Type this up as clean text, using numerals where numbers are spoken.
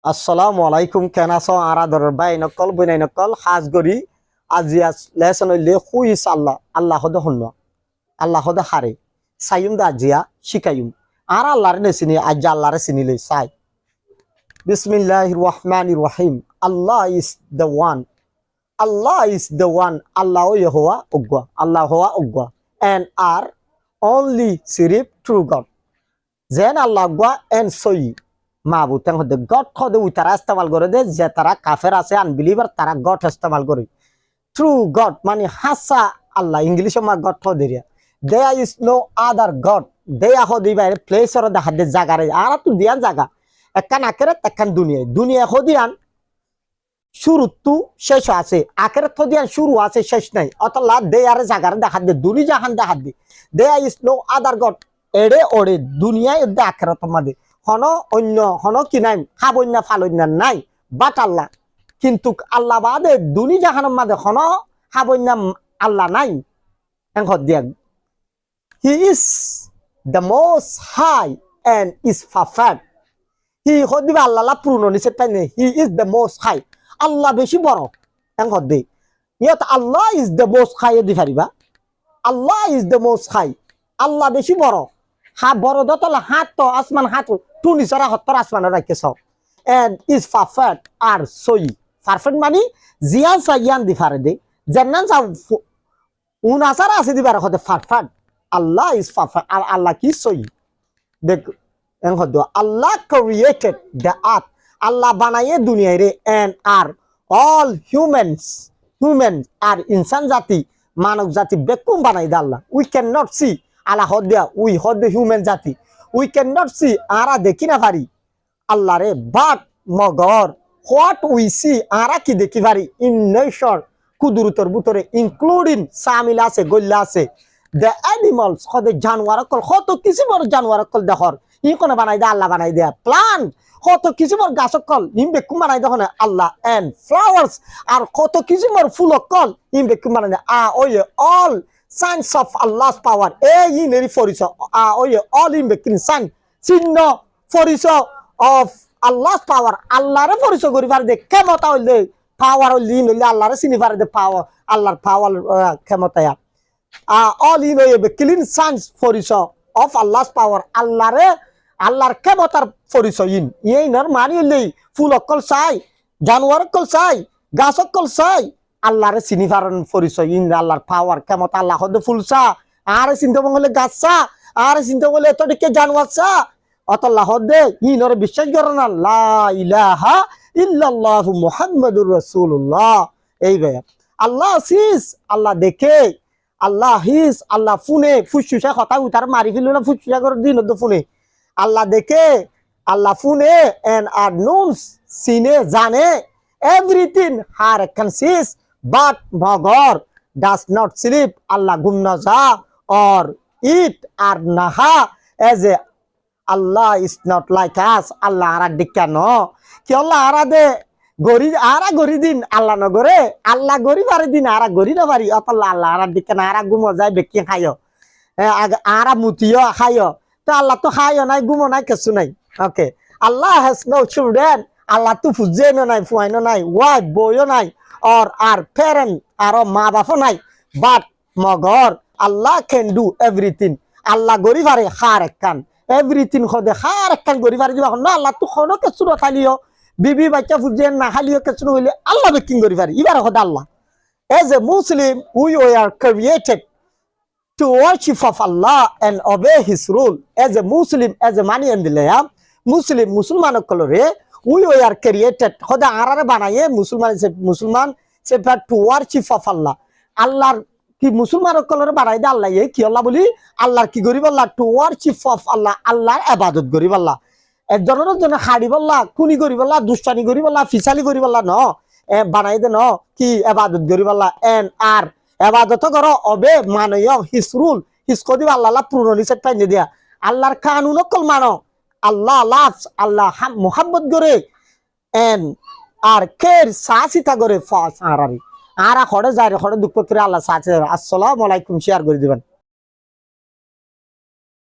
আসসালামু আলাইকুম কেন আছো আরাদর বাই নকল বইনাই নকল হাজ গরি আজিয়াস লেসন হইলে হুইস আল্লাহ আল্লাহ হদ হন্য আল্লাহ হদ হারে সাইম দা আজিয়া শিকায়ুম আর আল্লাহর নেসিনি আজ আল্লাহর সিনিলে সাই বিসমিল্লাহির রহমানির রহিম আল্লাহ ইজ দ্য ওয়ান আল্লাহ ইজ দ্য ওয়ান আল্লাহ ইহওয়া উগ্গা আল্লাহ হওয়া উগ্গা and are only sirif true God যেন আল্লাহ গা এন সই মাহবুদ তেন হদে গড হদে উই তারা ইস্তেমাল করে দে যে তারা কাফের আছে আনবিলিভার তারা গড ইস্তেমাল করে ট্রু গড মানে হাসা আল্লাহ ইংলিশে মা গড হদে রিয়া there is no other God দেয়া হদি বাইরে প্লেস অর দা হাদে জাগারে আর তু দিয়ান জাগা একখান আখেরাত একখান দুনিয়ায় দুনিয়া হদিয়ান শুরু তু শেষ আছে আখেরাত হদিয়ান শুরু আছে শেষ নাই অতলা দেয়ার জাগারে দেখা দে দুনি জাহান দেখা দে there is no other God এড়ে ওড়ে দুনিয়ায় আখেরাত মাদে হন অন্য হন কি নাই খাবন্যা ফালন্যা নাই বাট আল্লাহ কিন্তু আল্লাহ বাদে দুনি জাহানের মাঝে হন খাবন্যা আল্লাহ নাই দিয়া he is the most high and is perfect he হদিবে আল্লাহ পূর্ণ নিচে তাই নেই he is the most high আল্লাহ বেশি বড় দে ইয়ত আল্লাহ ইজ দ্য মোস্ট হাই দি পারিবা আল্লাহ ইজ দ্য মোস্ট হাই আল্লাহ বেশি বড় হা বড় দতলা হাত তো আসমান হাত টুনি সারা হত্তর আসমান রাখেছ এন্ড ইজ পারফেক্ট আর সই পারফেক্ট মানে জিয়ান সাইয়ান দি পারে দে জান্নান সা উনাসারা আছে দিবার হতে পারফেক্ট আল্লাহ ইজ পারফেক্ট আর আল্লাহ কি সই দেখ এন হদ আল্লাহ ক্রিয়েটেড দ্য আর্থ আল্লাহ বানায়ে দুনিয়ায় রে and are all human are ইনসান জাতি মানব জাতি বেকুম বানাই দে আল্লাহ উই ক্যান নট সি আল্লাহ হদ্যা উই হদ্য হিউম্যান জাতি উই ক্যান নট সি আরা দেখি না পারি আল্লাহ রে but Magar what we see আরা কি দেখি পারি ইন নেচার কুদরতের ভিতরে ইনক্লুডিং সামিল আছে গল্লা আছে দ্য অ্যানিমালস হদে জানোয়ার কল কত কিছু বড় জানোয়ার কল দেখর ই কোন বানাই দে আল্লাহ বানাই দেয়া প্লান্ট কত কিছু বড় গাছ কল ইম বেকুম বানাই দেখ না আল্লাহ এন্ড ফ্লাওয়ার্স আর কত কিছু বড় ফুল কল ইম বেকুম বানাই দে ওই all signs of Allah's power in any foriso all in the sign চিহ্ন ফরিসো of Allah's power আল্লাহর ফরিসো করি পারে দে ক্ষমতা হইলে পাওয়ার হইলে হইলে আল্লাহর চিনি পারে দে পাওয়ার আল্লাহর পাওয়ার ক্ষমতা all in the clean signs ফরিসো of Allah's power আল্লাহর ক্ষমতার ফরিসো এই নর মানি হইলে ফুল অকল চাই জানোয়ার অকল চাই গাছ অকল চাই আল্লাহরে চিনি পারেন পরিচয় ইন আল্লাহর পাওয়ার কেমত আল্লাহ হদে ফুলসা আর চিন্তা বলে গাছসা আর চিন্তা বলে এতদিকে জানোয়ারসা অতল্লাহ হদে ইনরে বিশ্বাস করেন লা ইলাহা ইল্লাল্লাহু মুহাম্মাদুর রাসূলুল্লাহ এই ভাই আল্লাহ সিস আল্লাহ দেখে আল্লাহ হিস আল্লাহ ফুনে ফুসুসা কথা উতার মারি ফেললো না ফুসুসা করে দিন তো ফুনে আল্লাহ দেখে আল্লাহ ফুনে এন্ড আর নোনস সিনে জানে everything har consists but Bhagor does not sleep Allah gumnaza or eat or naha as a Allah is not like us Allah ara dikano ki Allah ara de gori din Allah no gore Allah gori pare din ara gori na pari Allah ara dikana ara gumo jay bekki khayo ara mutiyo khayo to Allah to khayo nai gumo nai kesu nai okay Allah has no children আল্লাহ তো ফুজেনো নাই ফুয়াইনো নাই wife বইও নাই or our parent আর মা বাপও নাই but Magar Allah can do everything আল্লাহ গরি পারে হার একখান এভরিথিং হদে হার একখান গরি পারে দিবা না আল্লাহ তো কোনো কিছু নথালিও বিবি বাচ্চা ফুজেন না খালিও কিছু হইলে আল্লাহ বেকিং গরি পারে এবার হদে আল্লাহ as a Muslim we are created to worship of Allah and obey his rule as a Muslim as a money and the Muslim মুসলমান কলরে we are created খোদা আরারে বানায়ে মুসলমান সে টু ওয়ার্শিপ অফ আল্লাহ আল্লাহর কি মুসলমান কলরে বানাই দে আল্লাহ কি আল্লাহ বলি আল্লাহর কি গরিব আল্লাহ টু ওয়ার্শিপ অফ আল্লাহ আল্লাহর ইবাদত গরিব আল্লাহ একজনের জন্য হাড়িব আল্লাহ কুনি গরিব আল্লাহ দুষ্টানি গরিব আল্লাহ ফিসালি গরিব আল্লাহ ন বানাই দে ন কি ইবাদত গরিব আল্লাহ এন্ড আর ইবাদত করো অবে মানয় হিস রুল হিস কদিব আল্লাহ পূর্ণ নিষেধ পাই দিয়া আল্লাহর কানুন কল মানো আল্লাহ লাভস আল্লাহ মোহাম্মত করে এন্ড আর কের সাসিতা করে ফাস আরারি আরা খড়ে যায় খড়ে দুঃখ করে আল্লাহ সাথে আসসালামু আলাইকুম শেয়ার করে দিবেন।